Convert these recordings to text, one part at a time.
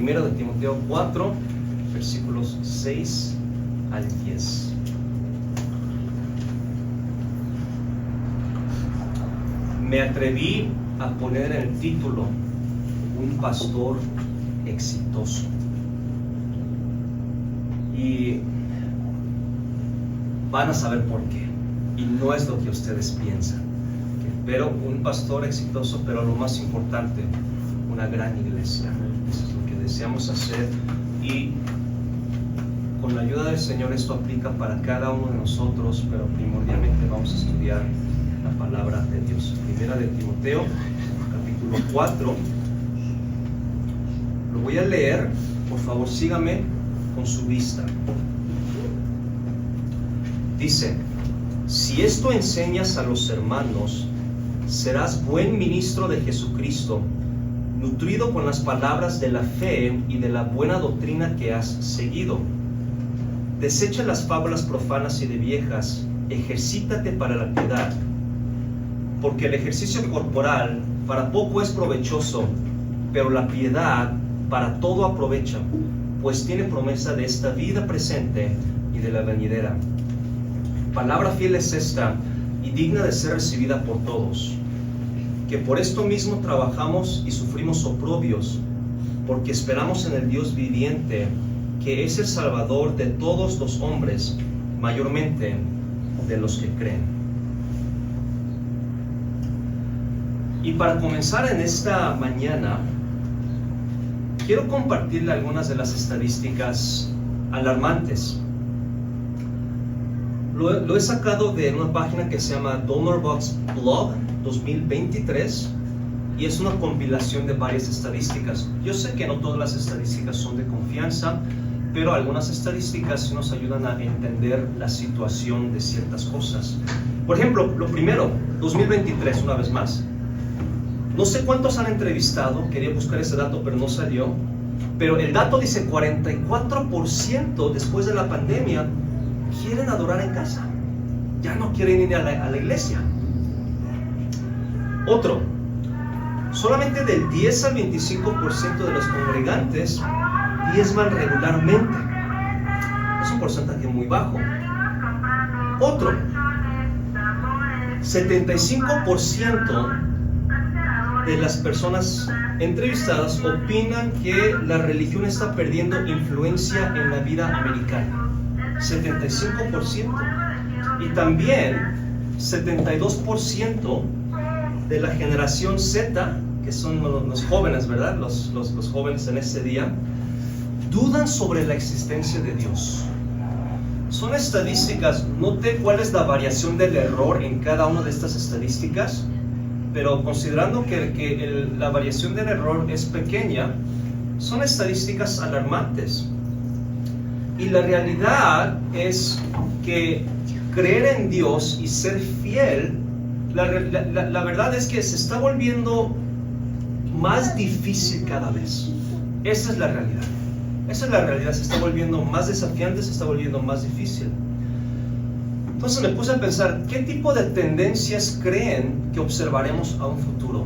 1 de Timoteo 4, versículos 6 al 10. Me atreví a poner en el título un pastor exitoso. Y van a saber por qué. Y no es lo que ustedes piensan. Pero un pastor exitoso, pero lo más importante, una gran iglesia. Eso es lo que deseamos hacer. Y con la ayuda del Señor esto aplica para cada uno de nosotros, pero primordialmente vamos a estudiar la palabra de Dios. 1 de Timoteo, capítulo 4. Lo voy a leer. Por favor, sígame con su vista. Dice: si esto enseñas a los hermanos, serás buen ministro de Jesucristo, nutrido con las palabras de la fe y de la buena doctrina que has seguido. Desecha las fábulas profanas y de viejas, ejercítate para la piedad, porque el ejercicio corporal para poco es provechoso, pero la piedad para todo aprovecha, pues tiene promesa de esta vida presente y de la venidera. Palabra fiel es esta, y digna de ser recibida por todos, que por esto mismo trabajamos y sufrimos oprobios, porque esperamos en el Dios viviente, que es el Salvador de todos los hombres, mayormente de los que creen. Y para comenzar en esta mañana, quiero compartirle algunas de las estadísticas alarmantes. Lo he sacado de una página que se llama DonorBox Blog 2023 y es una compilación de varias estadísticas. Yo sé que no todas las estadísticas son de confianza, pero algunas estadísticas nos ayudan a entender la situación de ciertas cosas. Por ejemplo, lo primero, 2023, una vez más. No sé cuántos han entrevistado, quería buscar ese dato, pero no salió. Pero el dato dice 44% después de la pandemia quieren adorar en casa. Ya no quieren ir a la iglesia. Otro, solamente del 10 al 25% de los congregantes diezman regularmente. Es un porcentaje muy bajo. Otro, 75% de las personas entrevistadas opinan que la religión está perdiendo influencia en la vida americana. 75%. Y también 72% de la generación Z, que son los jóvenes, ¿verdad? Los jóvenes en ese día, dudan sobre la existencia de Dios. Son estadísticas, note cuál es la variación del error en cada una de estas estadísticas, pero considerando que la variación del error es pequeña, son estadísticas alarmantes. Y la realidad es que creer en Dios y ser fiel, la verdad es que se está volviendo más difícil cada vez. Esa es la realidad. Esa es la realidad, se está volviendo más desafiante, se está volviendo más difícil. Entonces me puse a pensar, ¿qué tipo de tendencias creen que observaremos a un futuro?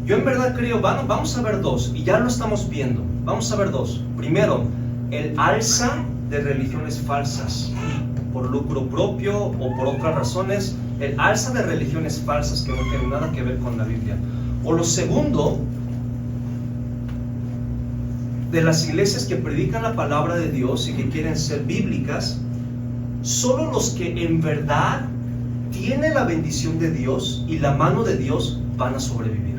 Yo en verdad creo, vamos a ver dos, y ya lo estamos viendo. Vamos a ver dos. Primero, el alza de religiones falsas, por lucro propio o por otras razones. El alza de religiones falsas que no tienen nada que ver con la Biblia. O lo segundo, de las iglesias que predican la palabra de Dios y que quieren ser bíblicas, solo los que en verdad tienen la bendición de Dios y la mano de Dios van a sobrevivir.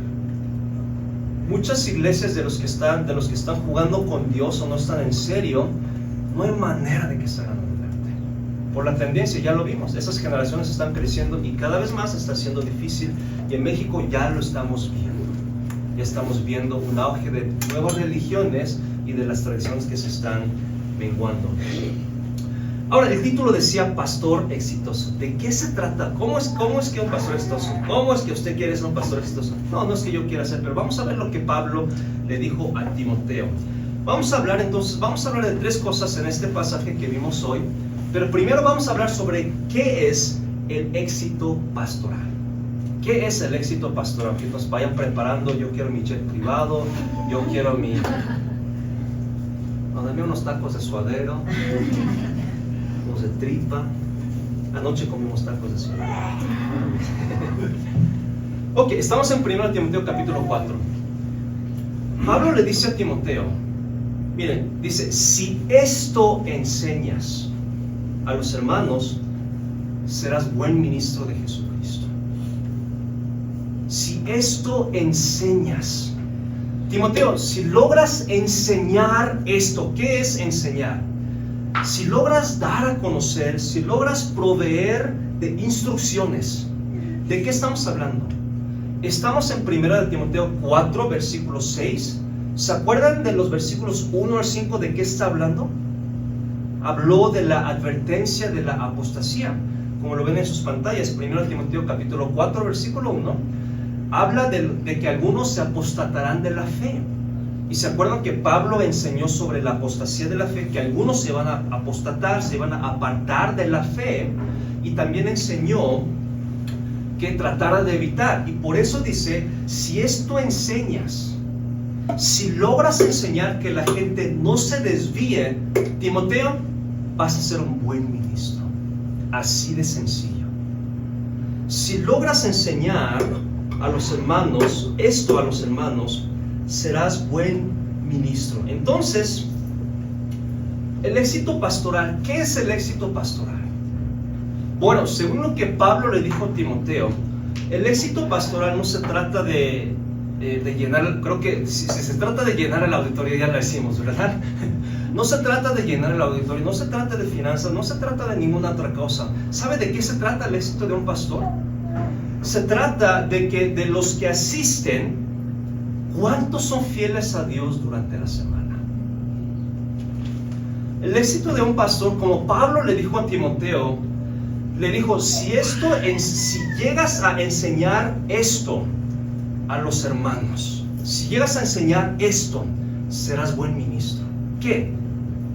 Muchas iglesias de los que están jugando con Dios o no están en serio, no hay manera de que salgan adelante. Por la tendencia, ya lo vimos, esas generaciones están creciendo y cada vez más está siendo difícil, y en México ya lo estamos viendo. Ya estamos viendo un auge de nuevas religiones y de las tradiciones que se están menguando. Ahora, el título decía pastor exitoso. ¿De qué se trata? ¿Cómo es que un pastor exitoso? ¿Cómo es que usted quiere ser un pastor exitoso? No es que yo quiera ser, pero vamos a ver lo que Pablo le dijo a Timoteo. Vamos a hablar de tres cosas en este pasaje que vimos hoy, pero primero vamos a hablar sobre qué es el éxito pastoral. ¿Qué es el éxito pastoral? Que nos vayan preparando. Yo quiero mi jet privado, yo quiero mi No, dame unos tacos de suadero, unos de tripa. Anoche comimos tacos de suadero. Ok, estamos en 1 Timoteo capítulo 4. Pablo le dice a Timoteo, miren, dice, si esto enseñas a los hermanos, serás buen ministro de Jesucristo. Si esto enseñas, Timoteo, si logras enseñar esto, ¿qué es enseñar? Si logras dar a conocer, si logras proveer de instrucciones, ¿de qué estamos hablando? Estamos en 1 Timoteo 4, versículo 6. ¿Se acuerdan de los versículos 1 al 5 de qué está hablando? Habló de la advertencia de la apostasía, como lo ven en sus pantallas. 1 Timoteo capítulo 4, versículo 1, habla de que algunos se apostatarán de la fe. Y se acuerdan que Pablo enseñó sobre la apostasía de la fe, que algunos se van a apostatar, se van a apartar de la fe, y también enseñó que tratara de evitar. Y por eso dice, si esto enseñas, si logras enseñar que la gente no se desvíe, Timoteo, vas a ser un buen ministro. Así de sencillo. Si logras enseñar a los hermanos, esto a los hermanos, serás buen ministro. Entonces, el éxito pastoral, ¿qué es el éxito pastoral? Bueno, según lo que Pablo le dijo a Timoteo, el éxito pastoral no se trata de llenar, creo que si se trata de llenar el auditorio ya lo decimos, ¿verdad? No se trata de llenar el auditorio, no se trata de finanzas, no se trata de ninguna otra cosa. ¿Sabe de qué se trata el éxito de un pastor? Se trata de que de los que asisten, ¿cuántos son fieles a Dios durante la semana? El éxito de un pastor, como Pablo le dijo a Timoteo, le dijo, si llegas a enseñar esto a los hermanos, si llegas a enseñar esto, serás buen ministro. ¿Qué?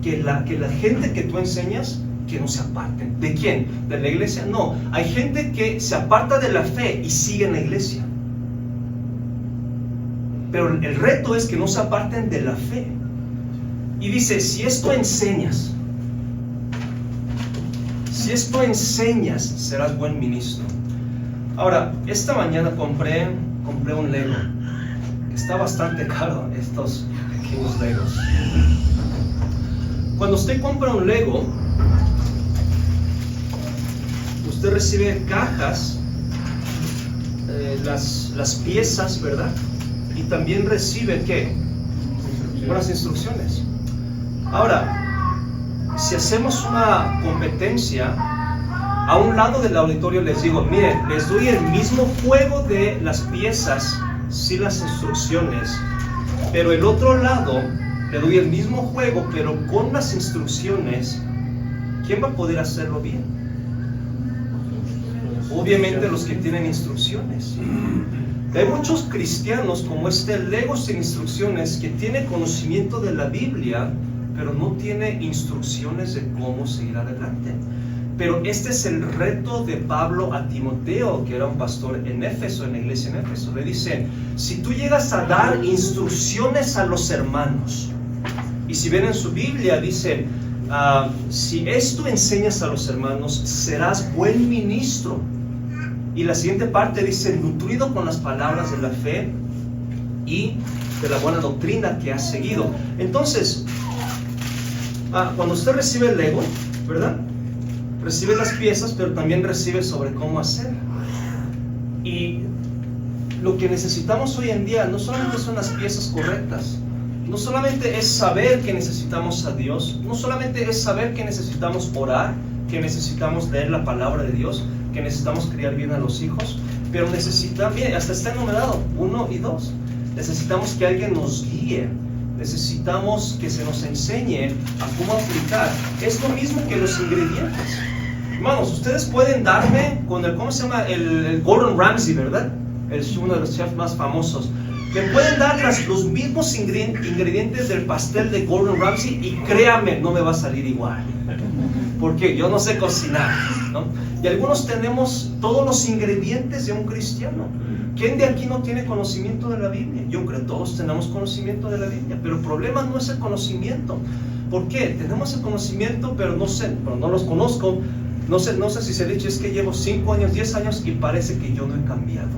Que la gente que tú enseñas, que no se aparten. ¿De quién? ¿De la iglesia? No, hay gente que se aparta de la fe y sigue en la iglesia. Pero el reto es que no se aparten de la fe. Y dice, si esto enseñas, serás buen ministro. Ahora, esta mañana compré un Lego. Está bastante caro estos pequeños Legos. Cuando usted compra un Lego, usted recibe cajas, las piezas, ¿verdad? Y también recibe, ¿qué? Unas instrucciones. Ahora, si hacemos una competencia, a un lado del auditorio les digo, miren, les doy el mismo juego de las piezas, sí, las instrucciones, pero el otro lado le doy el mismo juego, pero con las instrucciones. ¿Quién va a poder hacerlo bien? Obviamente los que tienen instrucciones. Hay muchos cristianos como este Lego sin instrucciones, que tiene conocimiento de la Biblia, pero no tiene instrucciones de cómo seguir adelante. Pero este es el reto de Pablo a Timoteo, que era un pastor en Éfeso, en la iglesia en Éfeso. Le dice, si tú llegas a dar instrucciones a los hermanos, y si ven en su Biblia, dice, si esto enseñas a los hermanos, serás buen ministro. Y la siguiente parte dice, nutrido con las palabras de la fe y de la buena doctrina que has seguido. Entonces, cuando usted recibe el Lego, ¿verdad? Recibe las piezas, pero también recibe sobre cómo hacer. Y lo que necesitamos hoy en día no solamente son las piezas correctas, no solamente es saber que necesitamos a Dios, no solamente es saber que necesitamos orar, que necesitamos leer la palabra de Dios, que necesitamos criar bien a los hijos, pero necesitamos, bien, hasta está enumerado 1 y 2, necesitamos que alguien nos guíe, necesitamos que se nos enseñe a cómo aplicar. Es lo mismo que los ingredientes. Hermanos, ustedes pueden darme con el, ¿cómo se llama? El Gordon Ramsay, ¿verdad? Es uno de los chefs más famosos. Me pueden dar los mismos ingredientes del pastel de Gordon Ramsay y créame, no me va a salir igual. Porque yo no sé cocinar, ¿no? Y algunos tenemos todos los ingredientes de un cristiano. ¿Quién de aquí no tiene conocimiento de la Biblia? Yo creo que todos tenemos conocimiento de la Biblia, pero el problema no es el conocimiento. ¿Por qué? Tenemos el conocimiento, pero no los conozco. No sé si se dice, es que llevo 5 años, 10 años y parece que yo no he cambiado.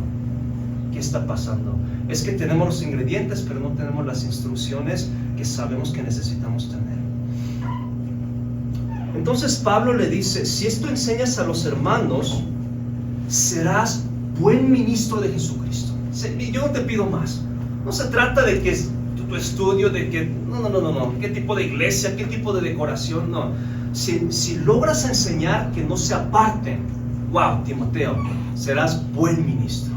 ¿Qué está pasando? Es que tenemos los ingredientes, pero no tenemos las instrucciones que sabemos que necesitamos tener. Entonces Pablo le dice, si esto enseñas a los hermanos, serás buen ministro de Jesucristo. Y yo no te pido más. No se trata de que tu estudio, de que, no, qué tipo de iglesia, qué tipo de decoración, no. Si logras enseñar que no se aparten, wow, Timoteo, serás buen ministro.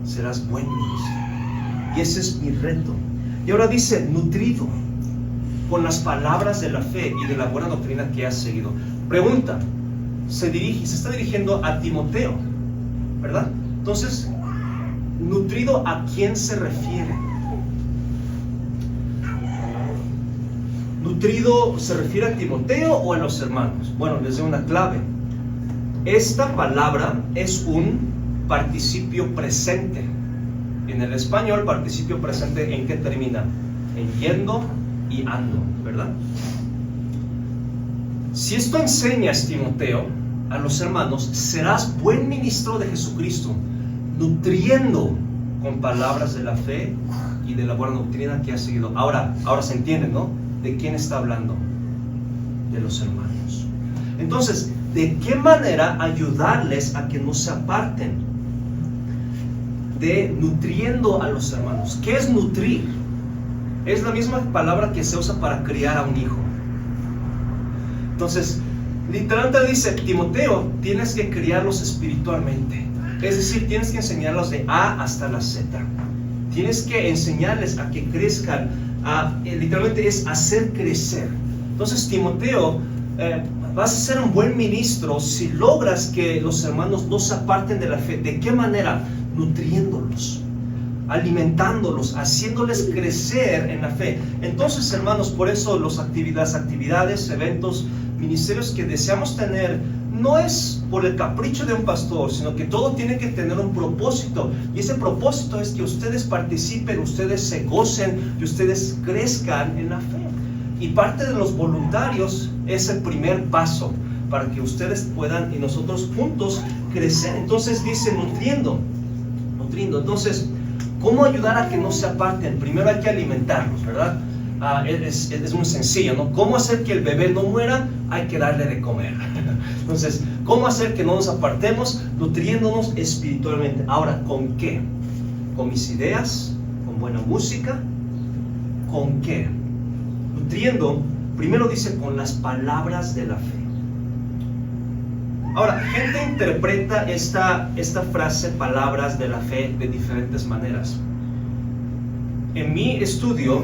Serás buen ministro. Y ese es mi reto. Y ahora dice, nutrido con las palabras de la fe y de la buena doctrina que has seguido. Pregunta, se está dirigiendo a Timoteo, ¿verdad? Entonces, nutrido, ¿a quién se refiere? ¿Nutrido se refiere a Timoteo o a los hermanos? Bueno, les doy una clave. Esta palabra es un participio presente. En el español, participio presente, ¿en qué termina? En yendo y ando, ¿verdad? Si esto enseñas, Timoteo, a los hermanos, serás buen ministro de Jesucristo, nutriendo con palabras de la fe y de la buena doctrina que has seguido. Ahora se entiende, ¿no? ¿De quién está hablando? De los hermanos. Entonces, ¿de qué manera ayudarles a que no se aparten? De nutriendo a los hermanos. ¿Qué es nutrir? Es la misma palabra que se usa para criar a un hijo. Entonces, literalmente dice, Timoteo, tienes que criarlos espiritualmente. Es decir, tienes que enseñarlos de A hasta la Z. Tienes que enseñarles a que crezcan. Literalmente es hacer crecer. Entonces, Timoteo, vas a ser un buen ministro si logras que los hermanos no se aparten de la fe. ¿De qué manera? Nutriéndolos, alimentándolos, haciéndoles crecer en la fe. Entonces, hermanos, por eso las actividades, eventos, ministerios que deseamos tener, no es por el capricho de un pastor, sino que todo tiene que tener un propósito. Y ese propósito es que ustedes participen, ustedes se gocen y ustedes crezcan en la fe. Y parte de los voluntarios es el primer paso para que ustedes puedan y nosotros juntos crecer. Entonces dice nutriendo. Entonces, ¿cómo ayudar a que no se aparten? Primero hay que alimentarlos, ¿verdad? Es muy sencillo, ¿no? ¿Cómo hacer que el bebé no muera? Hay que darle de comer. Entonces, ¿cómo hacer que no nos apartemos? Nutriéndonos espiritualmente. Ahora, ¿con qué? ¿Con mis ideas? ¿Con buena música? ¿Con qué? Nutriendo, primero dice, con las palabras de la fe. Ahora, gente interpreta esta frase, palabras de la fe, de diferentes maneras. En mi estudio,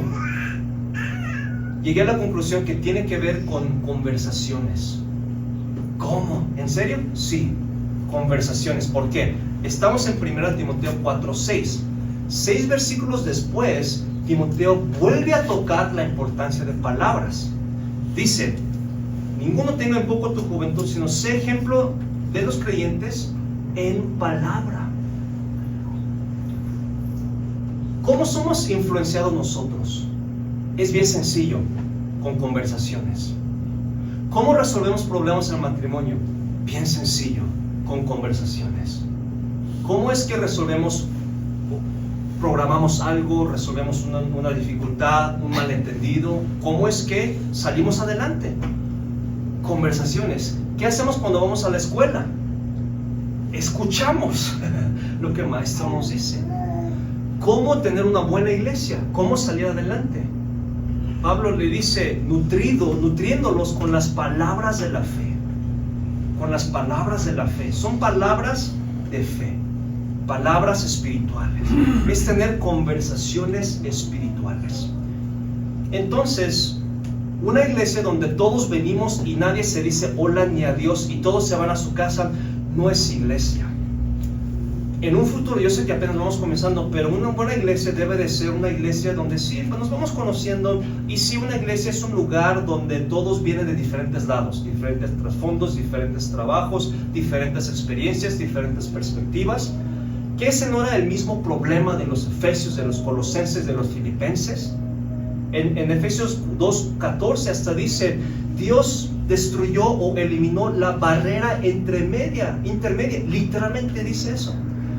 llegué a la conclusión que tiene que ver con conversaciones. ¿Cómo? ¿En serio? Sí, conversaciones. ¿Por qué? Estamos en 1 Timoteo 4:6. 6 versículos después, Timoteo vuelve a tocar la importancia de palabras. Dice, ninguno tenga en poco tu juventud, sino sé ejemplo de los creyentes en palabra. ¿Cómo somos influenciados nosotros? Es bien sencillo, con conversaciones. ¿Cómo resolvemos problemas en el matrimonio? Bien sencillo, con conversaciones. ¿Cómo es que programamos algo, resolvemos una dificultad, un malentendido? ¿Cómo es que salimos adelante? Conversaciones. ¿Qué hacemos cuando vamos a la escuela? Escuchamos lo que el maestro nos dice. ¿Cómo tener una buena iglesia? ¿Cómo salir adelante? Pablo le dice, nutriéndolos con las palabras de la fe. Con las palabras de la fe. Son palabras de fe. Palabras espirituales. Es tener conversaciones espirituales. Entonces, una iglesia donde todos venimos y nadie se dice hola ni adiós y todos se van a su casa, no es iglesia. en un futuro, yo sé que apenas vamos comenzando, pero una buena iglesia debe de ser una iglesia donde sí, pues nos vamos conociendo, y sí, una iglesia es un lugar donde todos vienen de diferentes lados, diferentes trasfondos, diferentes trabajos, diferentes experiencias, diferentes perspectivas, que ese no era el mismo problema de los Efesios, de los Colosenses, de los Filipenses. En Efesios 2:14 hasta dice, Dios destruyó o eliminó la barrera intermedia, literalmente dice eso,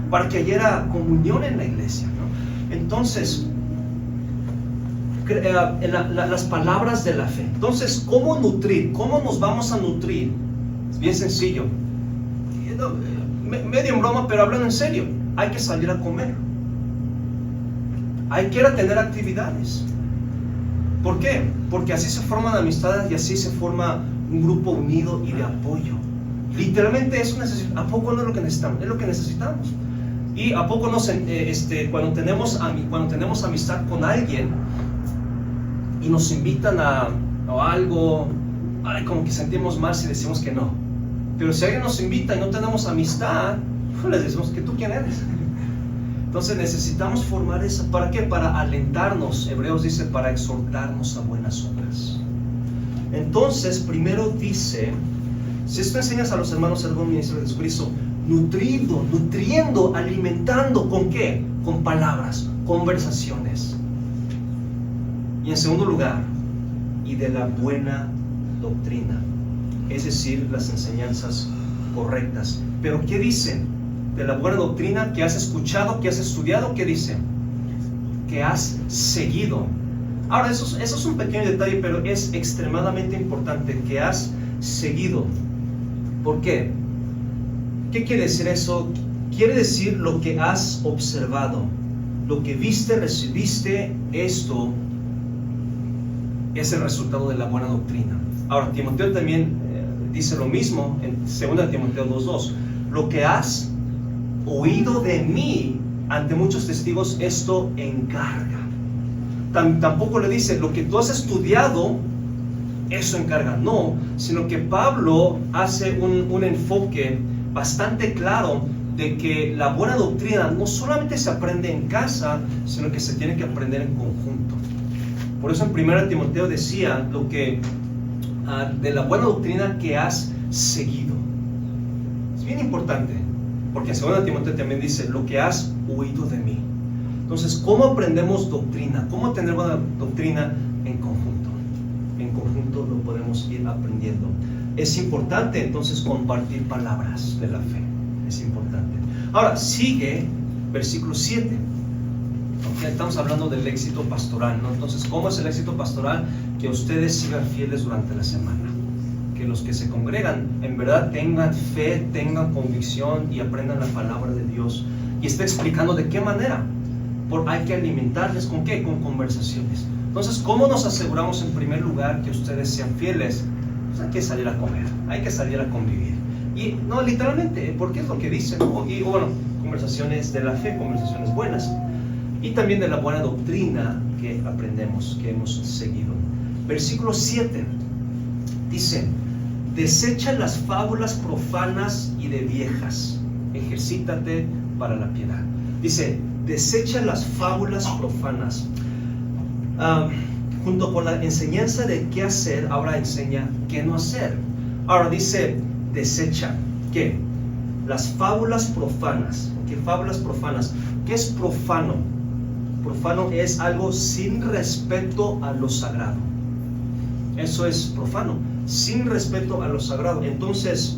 para que haya comunión en la iglesia, ¿no? Entonces, las palabras de la fe. Entonces, ¿cómo nutrir? ¿Cómo nos vamos a nutrir? Es bien sencillo. Medio en broma, pero hablando en serio. Hay que salir a comer. Hay que ir a tener actividades. ¿Por qué? Porque así se forman amistades y así se forma un grupo unido y de apoyo. Literalmente eso ¿a poco no es lo que necesitamos? Es lo que necesitamos. Y a poco cuando tenemos amistad con alguien y nos invitan a algo, como que sentimos mal si decimos que no. Pero si alguien nos invita y no tenemos amistad, pues les decimos que tú quién eres. Entonces necesitamos formar eso. ¿Para qué? Para alentarnos. Hebreos dice, para exhortarnos a buenas obras. Entonces, primero dice, si esto enseñas a los hermanos algún ministro de Jesucristo, nutriendo, alimentando, ¿con qué? Con palabras, conversaciones. Y en segundo lugar, y de la buena doctrina, es decir, las enseñanzas correctas. Pero ¿qué dice? De la buena doctrina que has escuchado, que has estudiado, ¿qué dice? Que has seguido. Ahora, eso es un pequeño detalle, pero es extremadamente importante, que has seguido. ¿Por qué? ¿Qué quiere decir eso? Quiere decir lo que has observado, lo que viste, recibiste, esto es el resultado de la buena doctrina. Ahora, Timoteo también dice lo mismo en 2 Timoteo 2:2. Lo que has oído de mí ante muchos testigos, esto encarga. Tampoco le dice lo que tú has estudiado, eso encarga. No, sino que Pablo hace un enfoque bastante claro de que la buena doctrina no solamente se aprende en casa, sino que se tiene que aprender en conjunto. Por eso en 1 Timoteo decía lo que de la buena doctrina que has seguido. Es bien importante, porque en 2 Timoteo también dice lo que has oído de mí. Entonces, ¿cómo aprendemos doctrina? ¿Cómo tener buena doctrina? En conjunto. En conjunto lo podemos ir aprendiendo. Es importante entonces compartir palabras de la fe. Es importante. Ahora, sigue versículo 7. Okay, estamos hablando del éxito pastoral, ¿no? Entonces, ¿cómo es el éxito pastoral? Que ustedes sigan fieles durante la semana. Que los que se congregan, en verdad tengan fe, tengan convicción y aprendan la palabra de Dios. Y está explicando de qué manera. Hay que alimentarles, ¿con qué? Con conversaciones. Entonces, ¿cómo nos aseguramos en primer lugar que ustedes sean fieles? Pues hay que salir a comer, hay que salir a convivir. Y no, literalmente, porque es lo que dicen, ¿no? Y bueno, conversaciones de la fe, conversaciones buenas. Y también de la buena doctrina que aprendemos, que hemos seguido. Versículo 7 dice, desecha las fábulas profanas y de viejas, ejercítate para la piedad. Dice, desecha las fábulas profanas. Junto con la enseñanza de qué hacer, ahora enseña qué no hacer. Ahora dice, desecha, ¿qué? Las fábulas profanas. ¿Qué fábulas profanas? ¿Qué es profano? Profano es algo sin respeto a lo sagrado. Eso es profano, sin respeto a lo sagrado. Entonces,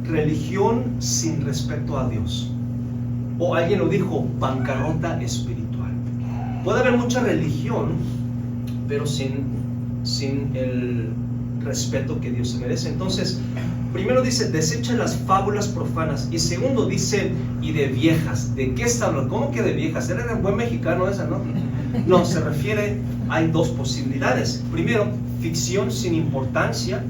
religión sin respeto a Dios. O alguien lo dijo, bancarrota espiritual. Puede haber mucha religión, pero sin el respeto que Dios se merece. Entonces, primero dice, desecha las fábulas profanas. Y segundo dice, y de viejas. ¿De qué está hablando? ¿Cómo que de viejas? ¿Era un buen mexicano esa, no? No, se refiere, hay dos posibilidades. Primero, ficción sin importancia.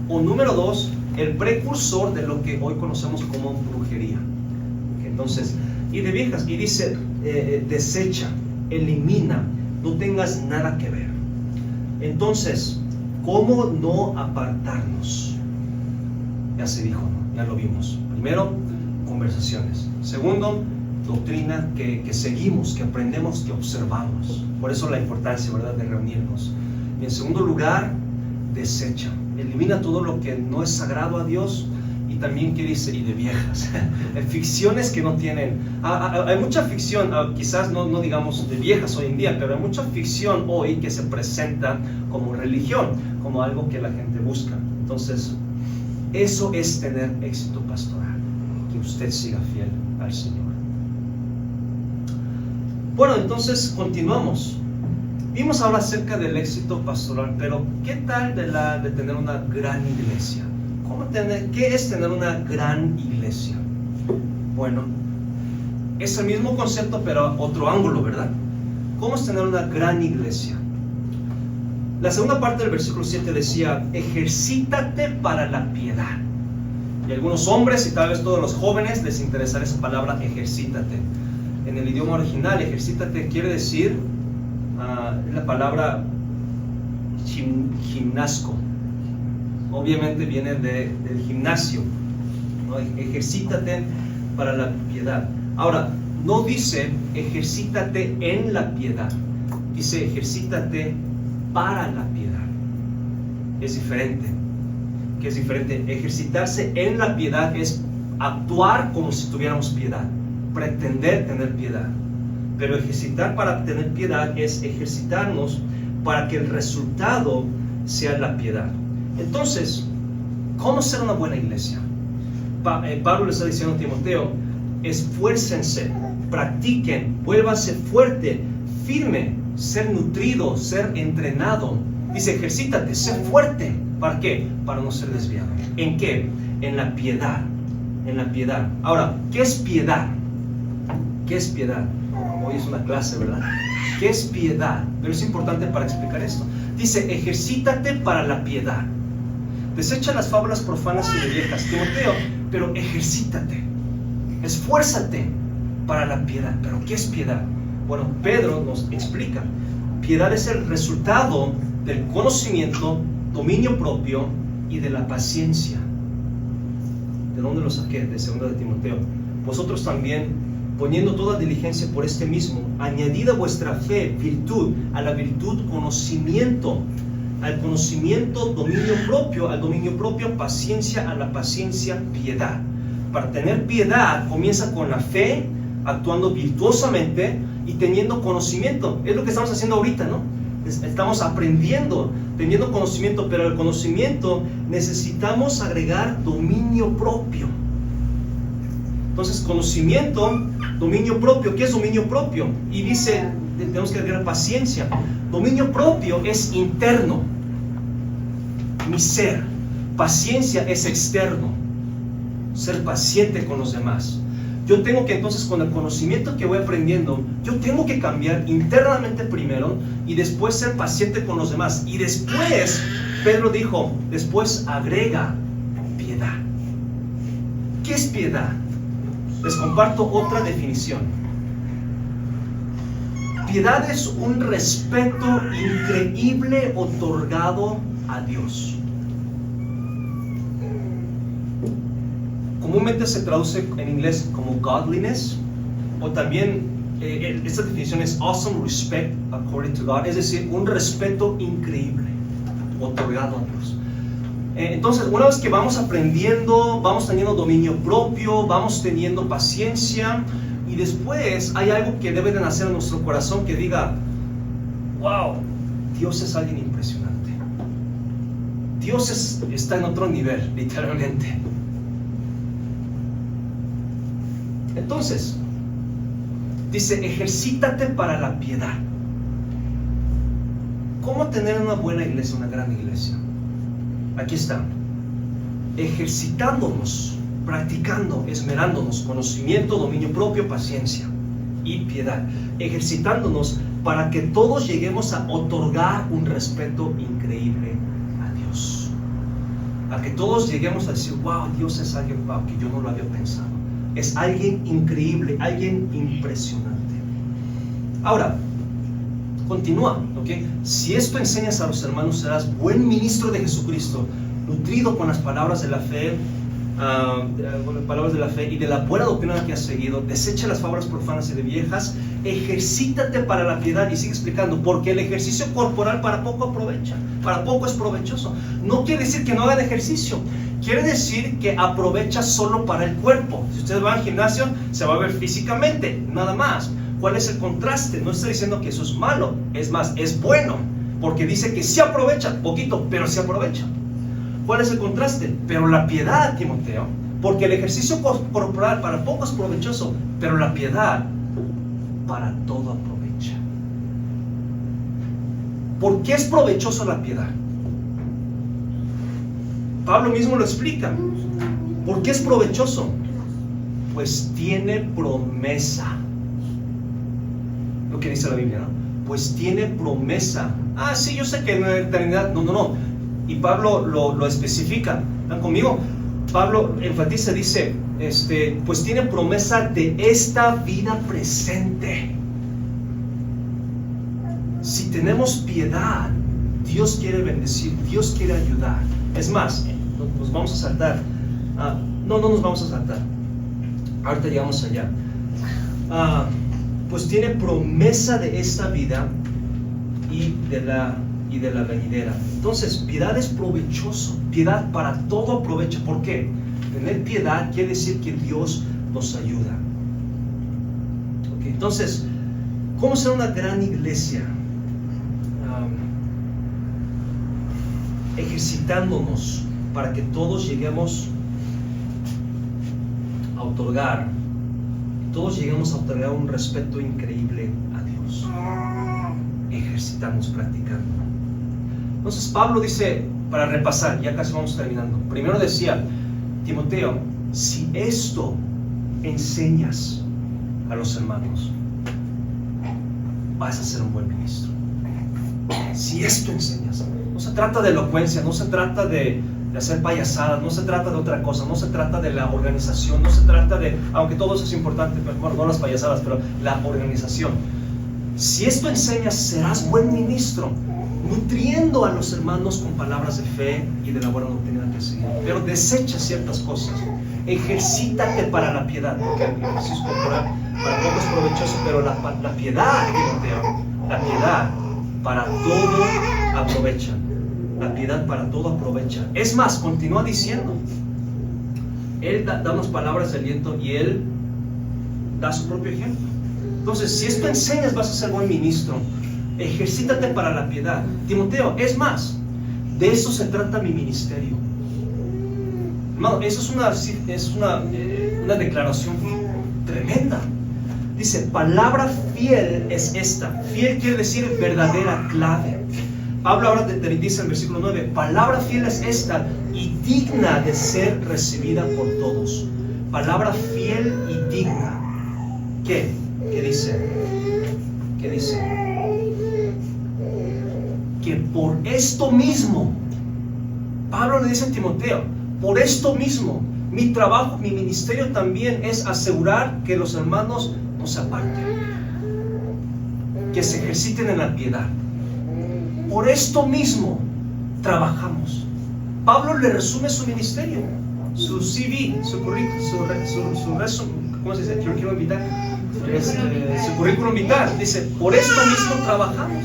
O número dos, el precursor de lo que hoy conocemos como brujería. Entonces, y de viejas. Y dice, desecha, elimina, no tengas nada que ver. Entonces, ¿cómo no apartarnos? Ya se dijo, ¿no? Ya lo vimos. Primero, conversaciones. Segundo, doctrina que seguimos, que aprendemos, que observamos. Por eso la importancia, ¿verdad?, de reunirnos. Y en segundo lugar, desecha. Elimina todo lo que no es sagrado a Dios. Y también, ¿qué dice? Y de viejas. Ficciones que no tienen... hay mucha ficción, quizás no digamos de viejas hoy en día, pero hay mucha ficción hoy que se presenta como religión, como algo que la gente busca. Entonces, eso es tener éxito pastoral, que usted siga fiel al Señor. Bueno, entonces continuamos. Vimos ahora acerca del éxito pastoral, pero ¿qué tal de tener una gran iglesia? ¿Qué es tener una gran iglesia? Bueno, es el mismo concepto, pero otro ángulo, ¿verdad? ¿Cómo es tener una gran iglesia? La segunda parte del versículo 7 decía, ejercítate para la piedad. Y algunos hombres y tal vez todos los jóvenes les interesará esa palabra, ejercítate. En el idioma original, ejercítate quiere decir la palabra gimnasco. Obviamente viene del gimnasio, ¿no? Ejercítate para la piedad. Ahora, no dice ejercítate en la piedad, dice ejercítate para la piedad. Es diferente. ¿Qué es diferente? Ejercitarse en la piedad es actuar como si tuviéramos piedad, pretender tener piedad. Pero ejercitar para tener piedad es ejercitarnos para que el resultado sea la piedad. Entonces, ¿cómo ser una buena iglesia? Pablo le está diciendo a Timoteo, esfuércense, practiquen, vuélvanse fuerte, firme, ser nutrido, ser entrenado. Dice, ejercítate, sé fuerte. ¿Para qué? Para no ser desviado. ¿En qué? En la piedad. En la piedad. Ahora, ¿qué es piedad? ¿Qué es piedad? Hoy es una clase, ¿verdad? ¿Qué es piedad? Pero es importante para explicar esto. Dice, ejercítate para la piedad. Desecha las fábulas profanas y de viejas, Timoteo, pero ejercítate, esfuérzate para la piedad. ¿Pero qué es piedad? Bueno, Pedro nos explica. Piedad es el resultado del conocimiento, dominio propio y de la paciencia. ¿De dónde lo saqué? De 2 de Timoteo. Vosotros también, poniendo toda diligencia por este mismo, añadid a vuestra fe virtud, a la virtud conocimiento, al conocimiento dominio propio, al dominio propio paciencia, a la paciencia piedad. Para tener piedad comienza con la fe, actuando virtuosamente y teniendo conocimiento. Es lo que estamos haciendo ahorita, ¿no? Estamos aprendiendo, teniendo conocimiento, pero el conocimiento necesitamos agregar dominio propio. Entonces, conocimiento, dominio propio. ¿Qué es dominio propio? Y dice, tenemos que agregar paciencia. Dominio propio es interno, mi ser. Paciencia es externo, ser paciente con los demás. Yo tengo que entonces, con el conocimiento que voy aprendiendo, yo tengo que cambiar internamente primero y después ser paciente con los demás. Y después, Pedro dijo, después agrega piedad. ¿Qué es piedad? Les comparto otra definición. Piedad es un respeto increíble otorgado a Dios. Comúnmente se traduce en inglés como godliness, o también esta definición es awesome respect according to God, es decir, un respeto increíble otorgado a Dios. Entonces, una vez que vamos aprendiendo, vamos teniendo dominio propio, vamos teniendo paciencia, y después hay algo que debe de nacer en nuestro corazón que diga, wow, Dios es alguien impresionante. Dios está en otro nivel, literalmente. Entonces, dice, ejercítate para la piedad. ¿Cómo tener una buena iglesia, una gran iglesia? Aquí está. Ejercitándonos, practicando, esmerándonos, conocimiento, dominio propio, paciencia y piedad. Ejercitándonos para que todos lleguemos a otorgar un respeto increíble a Dios. A que todos lleguemos a decir, wow, Dios es alguien, wow, que yo no lo había pensado. Es alguien increíble, alguien impresionante. Ahora, continúa, ¿ok? Si esto enseñas a los hermanos, serás buen ministro de Jesucristo, nutrido con las palabras de la fe, palabras de la fe y de la buena doctrina que has seguido, desecha las fábulas profanas y de viejas, ejercítate para la piedad. Y sigue explicando, porque el ejercicio corporal para poco aprovecha, para poco es provechoso. No quiere decir que no hagan ejercicio, quiere decir que aprovecha solo para el cuerpo. Si ustedes van al gimnasio, se va a ver físicamente, nada más. ¿Cuál es el contraste? No está diciendo que eso es malo, es más, es bueno, porque dice que sí aprovecha, poquito, pero sí aprovecha. ¿Cuál es el contraste? Pero la piedad, Timoteo, porque el ejercicio corporal para poco es provechoso, pero la piedad para todo aprovecha. ¿Por qué es provechoso la piedad? Pablo mismo lo explica. ¿Por qué es provechoso? Pues tiene promesa. Lo que dice la Biblia, ¿no? Pues tiene promesa. Ah, sí, yo sé que en la eternidad. No. Y Pablo lo especifica. ¿Están conmigo? Pablo enfatiza, dice, pues tiene promesa de esta vida presente. Si tenemos piedad, Dios quiere bendecir, Dios quiere ayudar. Es más, nos vamos a saltar. No nos vamos a saltar. Ahorita llegamos allá. Pues tiene promesa de esta vida y de la venidera. Entonces, piedad es provechoso. Piedad para todo aprovecha. ¿Por qué? Tener piedad quiere decir que Dios nos ayuda. Okay, entonces, ¿cómo ser una gran iglesia? Ejercitándonos para que todos lleguemos a otorgar un respeto increíble a Dios. Ejercitamos, practicando. Entonces Pablo dice, para repasar, ya casi vamos terminando. Primero decía, Timoteo, si esto enseñas a los hermanos, vas a ser un buen ministro. Si esto enseñas, no se trata de elocuencia, no se trata de hacer payasadas, no se trata de otra cosa, no se trata de la organización, no se trata de, aunque todo eso es importante, pero bueno, no las payasadas, pero la organización. Si esto enseñas, serás buen ministro, nutriendo a los hermanos con palabras de fe y de la buena doctrina que siguen. Pero desecha ciertas cosas. Ejercítate para la piedad, porque el ejercicio corporal para poco es provechoso, pero la piedad, Timoteo, la piedad para todo aprovecha. La piedad para todo aprovecha. Es más, continúa diciendo. Él da unas palabras de aliento y él da su propio ejemplo. Entonces, si esto enseñas, vas a ser buen ministro. Ejercítate para la piedad. Timoteo, es más, de eso se trata mi ministerio. Hermano, eso es una declaración tremenda. Dice, palabra fiel es esta. Fiel quiere decir verdadera, clave. Pablo ahora dice en el versículo 9, palabra fiel es esta y digna de ser recibida por todos. Palabra fiel y digna. ¿Qué? ¿Qué dice? ¿Qué dice? Que por esto mismo, Pablo le dice a Timoteo, por esto mismo, mi trabajo, mi ministerio también es asegurar que los hermanos no se aparten, que se ejerciten en la piedad. Por esto mismo trabajamos. Pablo le resume su ministerio, su CV, su currículum, su resumen, ¿cómo se dice? Currículum vitae. Su currículum vitae. Dice, por esto mismo trabajamos.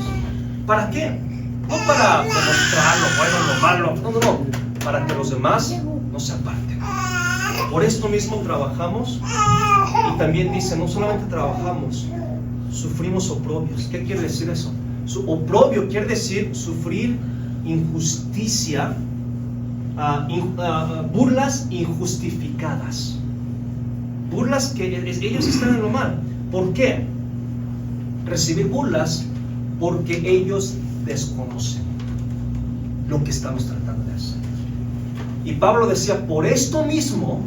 ¿Para qué? No para demostrar lo bueno, lo malo. No. Para que los demás no se aparten. Por esto mismo trabajamos. Y también dice, no solamente trabajamos, sufrimos oprobios. ¿Qué quiere decir eso? Oprobio quiere decir sufrir injusticia, burlas injustificadas. Burlas que ellos están en lo mal. ¿Por qué? Recibir burlas porque ellos desconocen lo que estamos tratando de hacer. Y Pablo decía, por esto mismo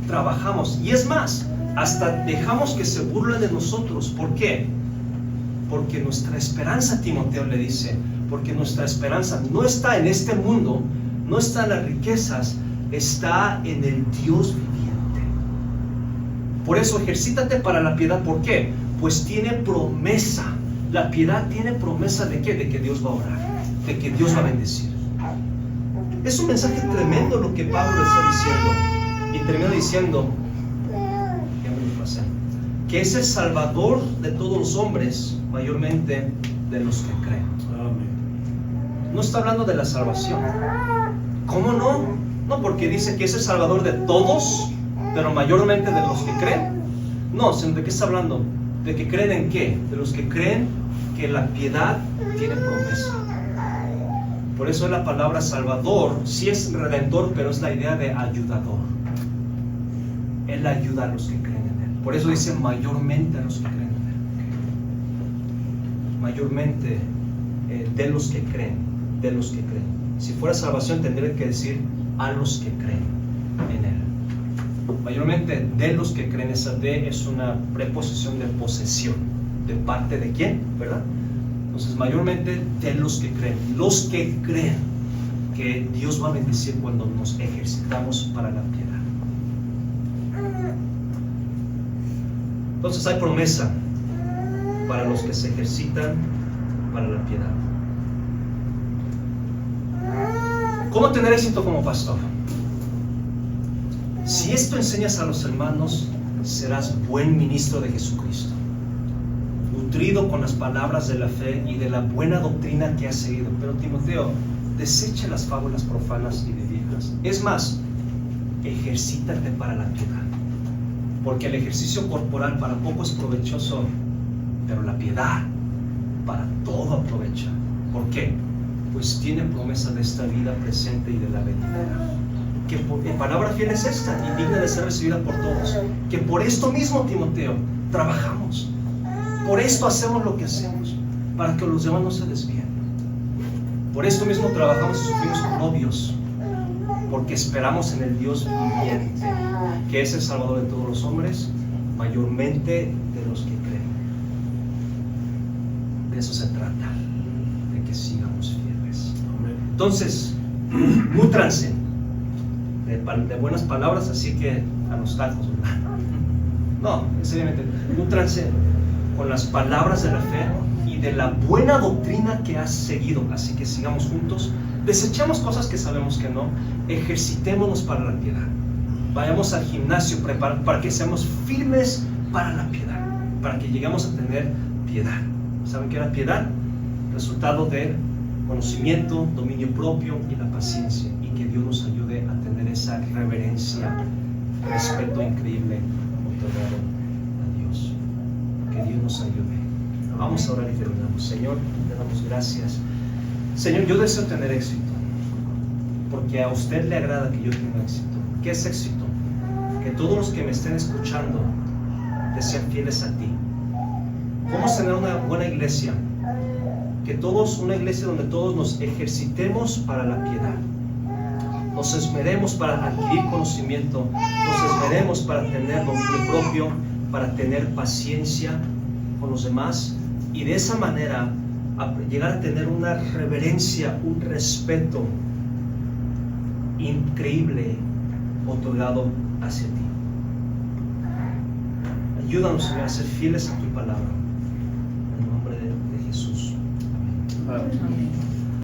trabajamos. Y es más, hasta dejamos que se burlen de nosotros. ¿Por qué? Porque nuestra esperanza, Timoteo le dice, porque nuestra esperanza no está en este mundo, no está en las riquezas, está en el Dios viviente. Por eso ejercítate para la piedad. ¿Por qué? Pues tiene promesa. La piedad tiene promesa ¿de qué? De que Dios va a orar, de que Dios va a bendecir. Es un mensaje tremendo lo que Pablo está diciendo. Y termina diciendo, ya me lo pasé, que es el Salvador de todos los hombres, mayormente de los que creen. No está hablando de la salvación. ¿Cómo no? No, porque dice que es el Salvador de todos, pero mayormente de los que creen. No, sino de qué está hablando. ¿De que creen en qué? De los que creen que la piedad tiene promesa. Por eso la palabra Salvador sí es redentor, pero es la idea de ayudador. Él ayuda a los que creen en Él. Por eso dice mayormente a los que creen en Él. Mayormente de los que creen. De los que creen. Si fuera salvación tendría que decir a los que creen en Él. Mayormente de los que creen. Esa de es una preposición de posesión. ¿De parte de quién? ¿Verdad? Entonces mayormente de los que creen. Los que creen que Dios va a bendecir cuando nos ejercitamos para la piedad. Entonces hay promesa para los que se ejercitan para la piedad. ¿Cómo tener éxito como pastor? Si esto enseñas a los hermanos, serás buen ministro de Jesucristo, nutrido con las palabras de la fe y de la buena doctrina que has seguido. Pero Timoteo, desecha las fábulas profanas y de viejas. Es más, ejercítate para la piedad, porque el ejercicio corporal para poco es provechoso, pero la piedad para todo aprovecha. ¿Por qué? Pues tiene promesa de esta vida presente y de la venidera. Que palabra fiel es esta y digna de ser recibida por todos. Que por esto mismo, Timoteo, trabajamos. Por esto hacemos lo que hacemos, para que los demás no se desvíen. Por esto mismo trabajamos y sufrimos oprobios, porque esperamos en el Dios viviente, que es el Salvador de todos los hombres, mayormente de los que creen. De eso se trata, de que sigamos fieles. Entonces, nútranse de buenas palabras, así que a los tacos, ¿verdad? No, seriamente, nútranse con las palabras de la fe y de la buena doctrina que has seguido. Así que sigamos juntos, desechamos cosas que sabemos que no, ejercitémonos para la piedad, vayamos al gimnasio para que seamos firmes para la piedad, para que lleguemos a tener piedad. ¿Saben qué era piedad? Resultado de conocimiento, dominio propio y la paciencia, y que Dios nos ayude a tener esa reverencia, respeto increíble otorgado a Dios. Que Dios nos ayude. Vamos a orar y terminamos. Señor, te damos gracias. Señor, yo deseo tener éxito, porque a usted le agrada que yo tenga éxito. ¿Qué es éxito? Que todos los que me estén escuchando te sean fieles a ti. ¿Cómo tener una buena iglesia? Que todos, una iglesia donde todos nos ejercitemos para la piedad, nos esmeremos para adquirir conocimiento, nos esmeremos para tener dominio propio, para tener paciencia con los demás, y de esa manera llegar a tener una reverencia, un respeto increíble otorgado hacia ti. Ayúdanos, Señor, a ser fieles a tu palabra. En el nombre de Jesús. Amén.